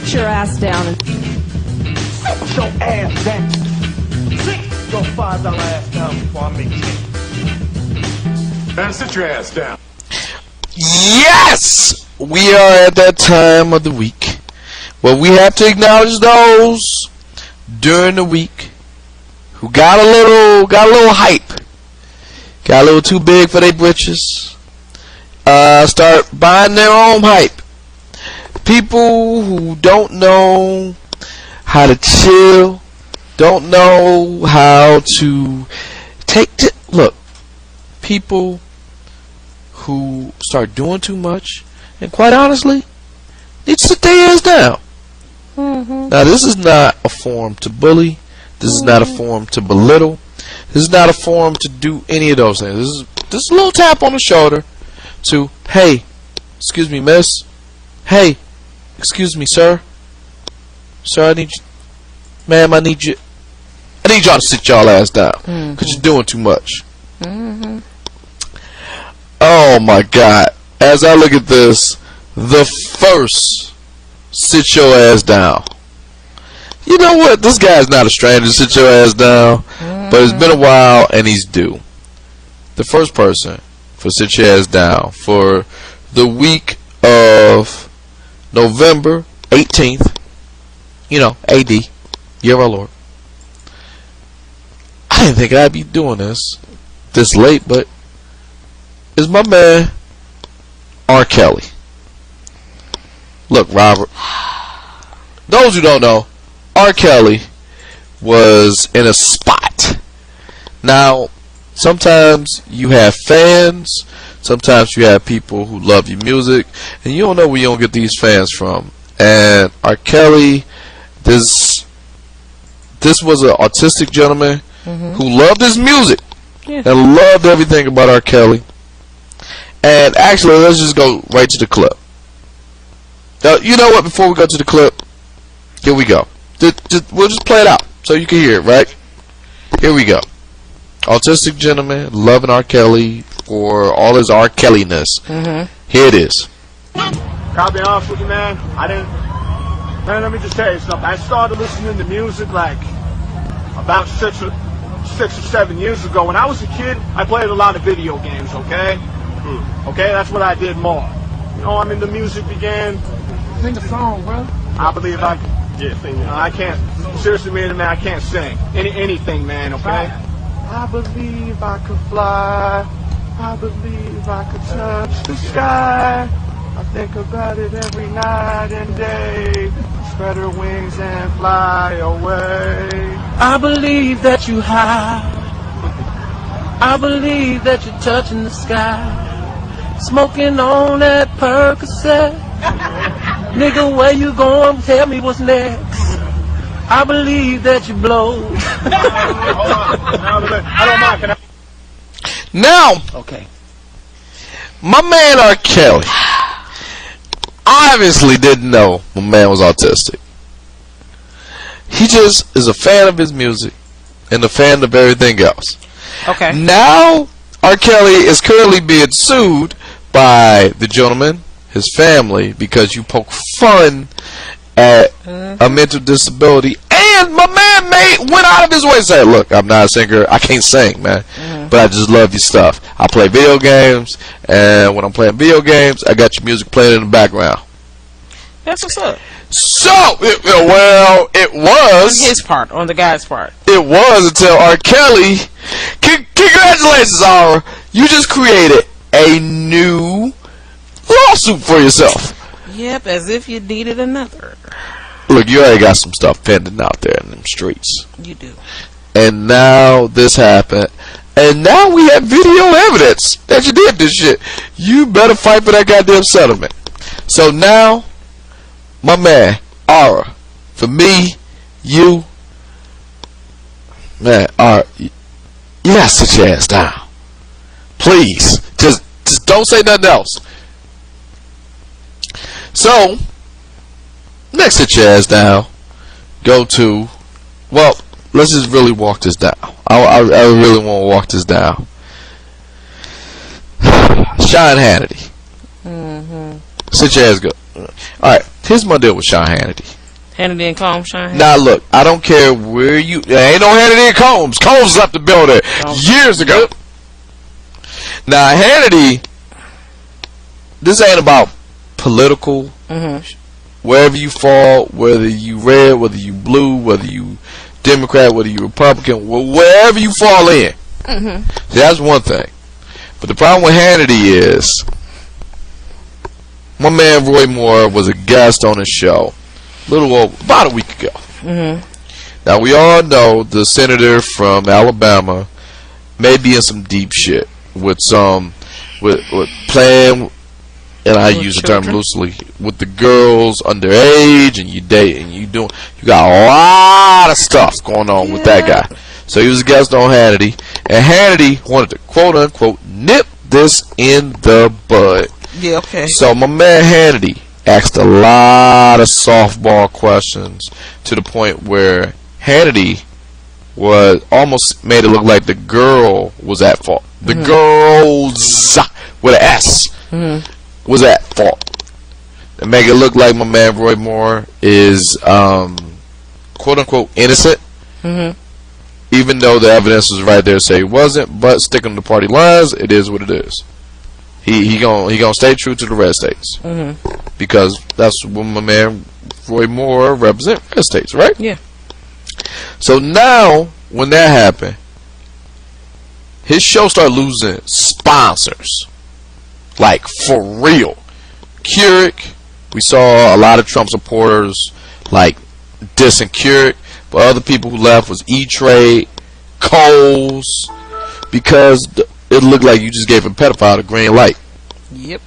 sit your ass down and Sit your ass down. Sit your $5 ass down before I make it. Man, sit your ass down. Yes! We are at that time of the week where we have to acknowledge those during the week who got a little hype, got a little too big for their britches, start buying their own hype. People who don't know how to chill, don't know how to look, people who start doing too much, and quite honestly, need to sit their ass down. Now, this is not a forum to bully. This is not a forum to belittle. This is not a forum to do any of those things. This is a little tap on the shoulder to, hey, excuse me, miss. Hey, excuse me, sir. Sir, I need you. Ma'am, I need y'all to sit y'all ass down. Because you're doing too much. Oh, my God. As I look at this, the first sit your ass down. You know what? This guy's not a stranger. Sit your ass down. But it's been a while, and he's due. The first person for sit your ass down for the week of November 18th, AD, year of our Lord. I didn't think I'd be doing this late, but it's my man, R.Kelly. Look, Robert, those who don't know, R.Kelly was in a spot. Now, sometimes you have fans, sometimes you have people who love your music, and you don't know where you're going to get these fans from. And R.Kelly, this was an autistic gentleman who loved his music and loved everything about R.Kelly. And actually, let's just go right to the clip. You know what? Before we go to the clip, here we go. We'll just play it out so you can hear it, right? Here we go. Autistic gentleman loving R. Kelly for all his R. Kelly-ness. Here it is. I'll be honest with you, man. Man, let me just tell you something. I started listening to music like about 6 or 7 years ago. When I was a kid, I played a lot of video games, okay? Okay, that's what I did more. I mean, the music began. Sing a song, bro. I believe I can. Yeah, sing it. I can't. Seriously, man, I can't sing. Anything, man, okay? I believe I could fly. I believe I could touch the sky. I think about it every night and day. Spread her wings and fly away. I believe that you high. I believe that you're touching the sky. Smoking on that Percocet. Nigga, where you going? Tell me what's next. I believe that you blow. I don't mind. Can I? Now, Okay. my man R. Kelly obviously didn't know my man was autistic. He just is a fan of his music and a fan of everything else. Okay. Now, R. Kelly is currently being sued by the gentleman, his family, because you poke fun at a mental disability. And my man went out of his way to say, look, I'm not a singer. I can't sing, man. But I just love your stuff. I play video games, and when I'm playing video games, I got your music playing in the background. That's what's up. So, it was. On his part, on the guy's part. It was until R. Kelly. Congratulations, R. You just created a new lawsuit for yourself. Yep, as if you needed another. Look, you already got some stuff pending out there in them streets. You do. And now this happened. And now we have video evidence that you did this shit. You better fight for that goddamn settlement. So now, my man, Aura, for me, you, man, Aura, you gotta sit your ass down. Please. Just don't say nothing else. So, next sit your ass down. Go to, well, let's just really walk this down. I really want to walk this down. Sean Hannity. Sit your ass go. Alright, here's my deal with Sean Hannity. Hannity and Combs, Shine. Now look, I don't care where you. There ain't no Hannity and Combs. Combs left the building years ago. Now Hannity, this ain't about political. Wherever you fall, whether you red, whether you blue, whether you Democrat, whether you Republican, wherever you fall in. See, that's one thing. But the problem with Hannity is, my man Roy Moore was a guest on his show about a week ago. Now we all know the senator from Alabama may be in some deep shit with playing, and I use the term loosely, with the girls underage, and you got a lot of stuff going on with that guy. So he was a guest on Hannity, and Hannity wanted to quote unquote nip this in the bud. Yeah, okay. So my man Hannity asked a lot of softball questions to the point where Hannity was almost made it look like the girl was at fault. The girls with an S was at fault. And make it look like my man Roy Moore is quote unquote innocent. Even though the evidence is right there to say he wasn't, but sticking to the party lines, it is what it is. He gonna stay true to the red states. Because that's what my man Roy Moore represents, red states, right? Yeah. So now, when that happened, his show started losing sponsors. Like, for real. Keurig, we saw a lot of Trump supporters, like, dissing Keurig. But other people who left was E-Trade, Kohl's, because it looked like you just gave a pedophile the green light. Yep.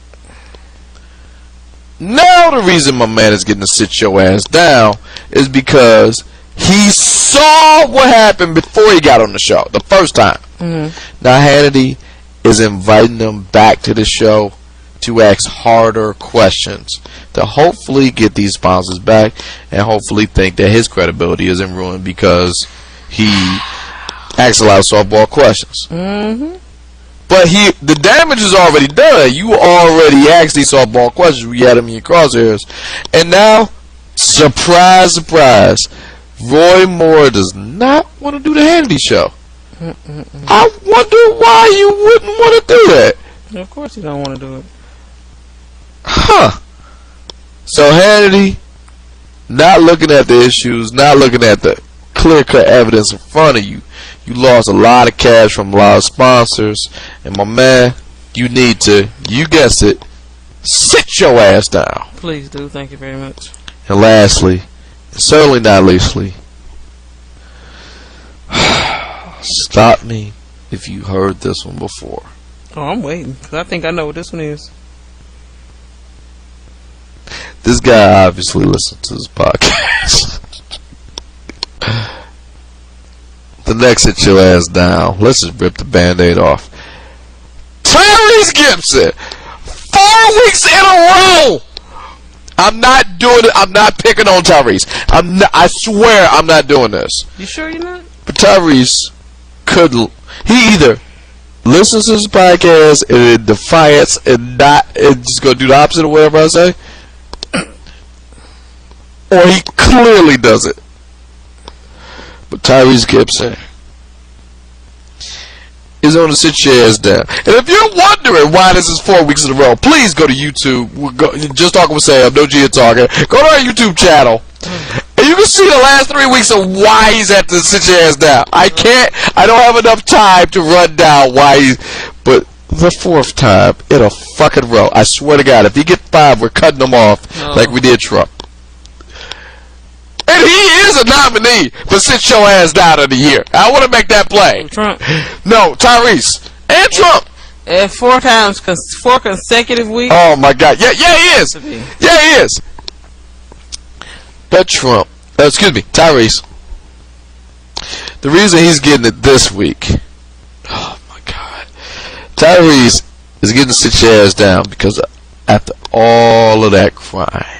Now the reason my man is getting to sit your ass down is because he saw what happened before he got on the show the first time. Now Hannity is inviting them back to the show to ask harder questions to hopefully get these sponsors back and hopefully think that his credibility isn't ruined because he asks a lot of softball questions. But the damage is already done. You already asked these softball questions. We had him in your crosshairs. And now, surprise, surprise, Roy Moore does not want to do the Hannity show. I wonder why you wouldn't want to do that. Of course you don't want to do it. Huh. So Hannity, not looking at the issues, not looking at the clear-cut evidence in front of you, you lost a lot of cash from a lot of sponsors. And my man, you need to, you guessed it, sit your ass down. Please do. Thank you very much. And lastly, and certainly not leastly, stop me if you heard this one before. Oh, I'm waiting, because I think I know what this one is. This guy obviously listens to this podcast. The next sit your ass down. Let's just rip the band-aid off. Tyrese Gibson! 4 weeks in a row! I'm not doing it. I'm not picking on Tyrese. I swear I'm not doing this. You sure you're not? But Tyrese could. He either listens to this podcast in defiance and just go do the opposite of whatever I say, or he clearly does it. But Tyrese Gibson is on the sit your ass down. And if you're wondering why this is 4 weeks in a row, please go to YouTube. Just Talking with Sam, no Gia Talking. Go to our YouTube channel. And you can see the last 3 weeks of why he's at the sit your ass down. I don't have enough time to run down why he's, but the 4th time in a fucking row. I swear to God, if he get 5, we're cutting him off like we did Trump. And he is a nominee for Sit Your Ass Down of the Year. I want to make that play. Trump. No, Tyrese. And Trump. 4 times, 4 consecutive weeks. Oh, my God. Yeah, he is. Yeah, he is. But Trump. Tyrese. The reason he's getting it this week. Oh, my God. Tyrese is getting Sit Your Ass Down because after all of that crying,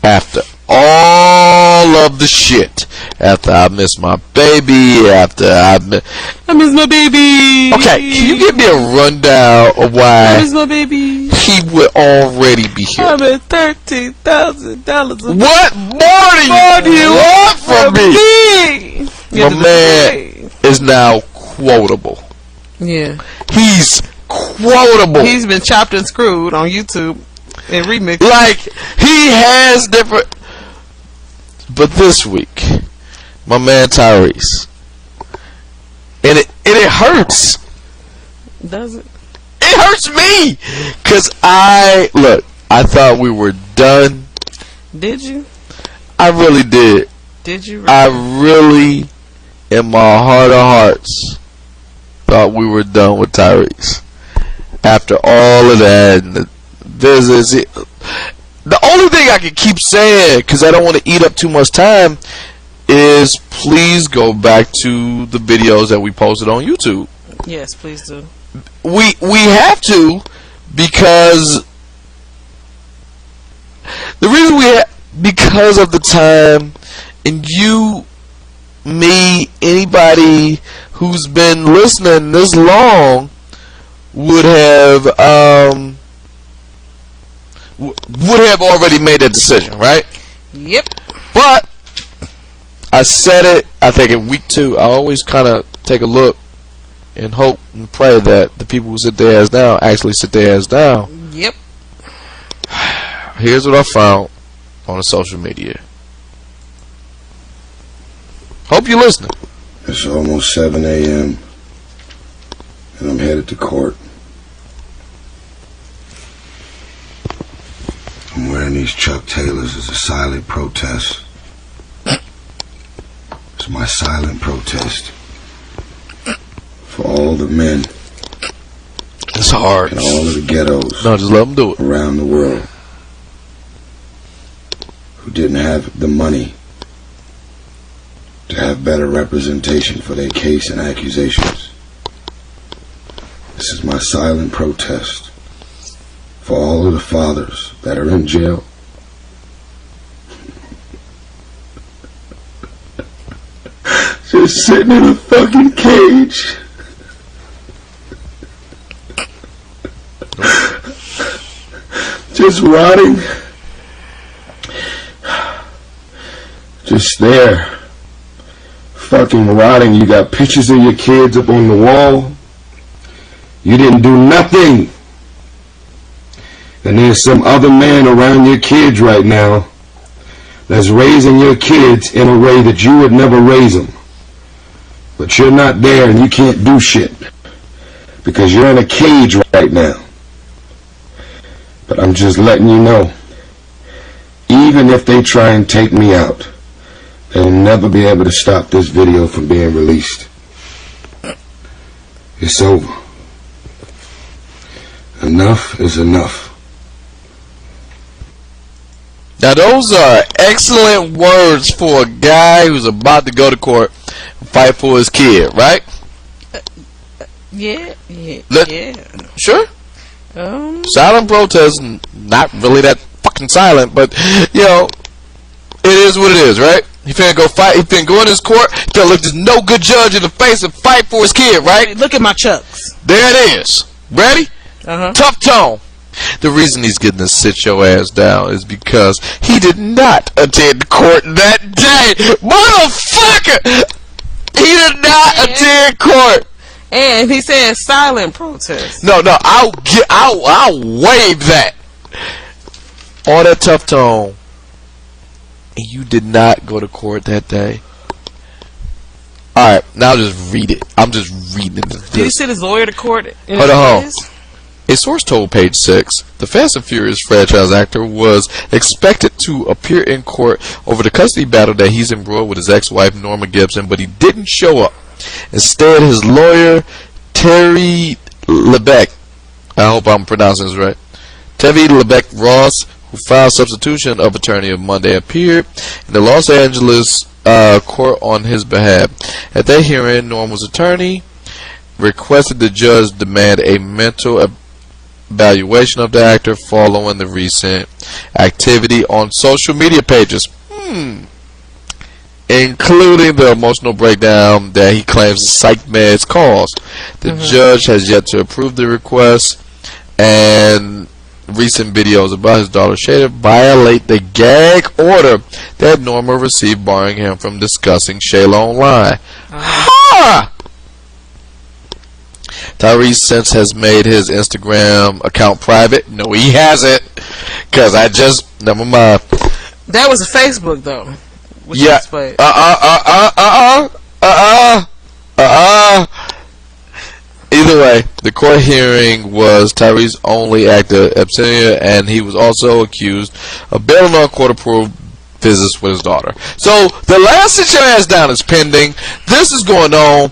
after all of the shit, after I miss my baby, after I miss my baby. Okay, can you give me a rundown of why? I miss my baby. he would already be here. I'm at $13,000. What more do you want from me? My man is now quotable. Yeah. He's quotable. He's been chopped and screwed on YouTube and remixed. Like, he has different... But this week, my man Tyrese, and it hurts. Does it? It hurts me, cause I thought we were done. Did you? I really did. Did you? Really? I really, in my heart of hearts, thought we were done with Tyrese. After all of that and the visits, the only thing I can keep saying, cause I don't want to eat up too much time, is please go back to the videos that we posted on YouTube. Yes, please do. We have to, because the reason because of the time, and you, me, anybody who's been listening this long would have already made that decision, right? Yep. But I said it, I think in week 2, I always kind of take a look and hope and pray that the people who sit their ass down actually sit their ass down. Yep. Here's what I found on the social media. Hope you're listening. It's almost 7 a.m. and I'm headed to court. I'm wearing these Chuck Taylors as a silent protest. It's my silent protest for all the men It's hard. in all of the ghettos No, just let them do it. around the world who didn't have the money to have better representation for their case and accusations. This is my silent protest for all of the fathers that are in jail. Just sitting in a fucking cage. Just rotting. Just there. Fucking rotting. You got pictures of your kids up on the wall. You didn't do nothing. And there's some other man around your kids right now that's raising your kids in a way that you would never raise them. But you're not there and you can't do shit because you're in a cage right now. But I'm just letting you know, even if they try and take me out, they'll never be able to stop this video from being released. It's over. Enough is enough. Now those are excellent words for a guy who's about to go to court and fight for his kid, right? Yeah. Sure. Silent protest, not really that fucking silent, but you know, it is what it is, right? He finna go fight. He finna go in his court. He finna look this no good judge in the face and fight for his kid, right? Look at my chucks. There it is. Ready? Uh-huh. Tough tone. The reason he's getting to sit your ass down is because he did not attend court that day. Motherfucker! He did not attend court. And he said silent protest. No, I'll waive that. All that tough tone. And you did not go to court that day. Alright, now just read it. I'm just reading it. Did he send his lawyer to court? Hold on. A source told Page 6 the Fast and Furious franchise actor was expected to appear in court over the custody battle that he's embroiled with his ex-wife Norma Gibson, but he didn't show up. Instead, his lawyer, Terry Lebeck, I hope I'm pronouncing this right, Terry Lebeck Ross, who filed substitution of attorney on Monday, appeared in the Los Angeles court on his behalf. At that hearing, Norma's attorney requested the judge demand a mental evaluation of the actor following the recent activity on social media pages, including the emotional breakdown that he claims psych meds caused. The judge has yet to approve the request, and recent videos about his daughter Shayla violate the gag order that Norma received barring him from discussing Shayla online. Ha! Tyrese since has made his Instagram account private. No, he hasn't. Cause never mind. That was a Facebook though. Yeah. Either way, the court hearing was Tyrese's only act of absentia, and he was also accused of bailing on court-approved visits with his daughter. So the last Sitchoassdown is pending. This is going on.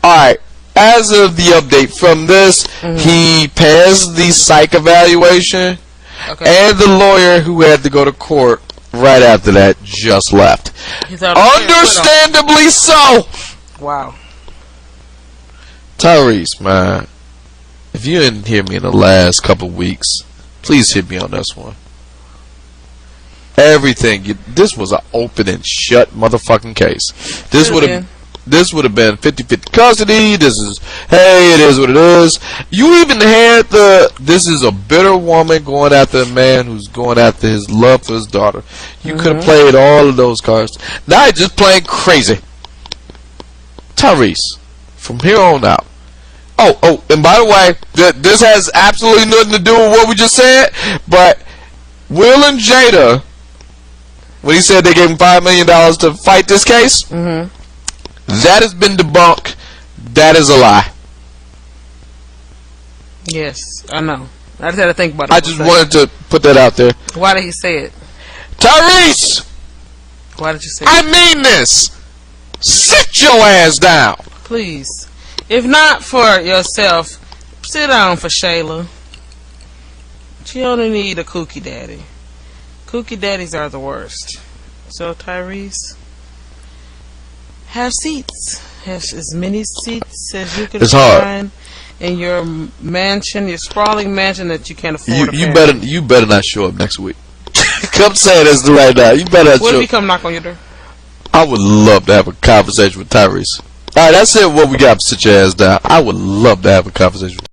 Alright, as of the update from this, he passed the psych evaluation, and the lawyer who had to go to court right after that just left. Understandably so. Wow. Tyrese, man, if you didn't hear me in the last couple weeks, please hit me on this one. This was an open and shut motherfucking case. This would have been 50-50 custody. It is what it is. You even had this is a bitter woman going after a man who's going after his love for his daughter. You could have played all of those cards. Now you're just playing crazy. Tyrese, from here on out. Oh, and by the way, this has absolutely nothing to do with what we just said, but Will and Jada, when he said they gave him $5 million to fight this case, that has been debunked. That is a lie. Yes, I know. I just had to think about it. I just wanted to put that out there. Why did he say it? Tyrese! Why did you say it? I mean this! Sit your ass down! Please. If not for yourself, sit down for Shayla. She only need a kooky daddy. Kooky daddies are the worst. So Tyrese, have seats. Have as many seats as you can find in your mansion, your sprawling mansion that you can't afford. You better not show up next week. Come say this right now. You better not show up. What if he come knock on your door? I would love to have a conversation with Tyrese. Alright, that's it. What we got for Sitchoassdown. I would love to have a conversation with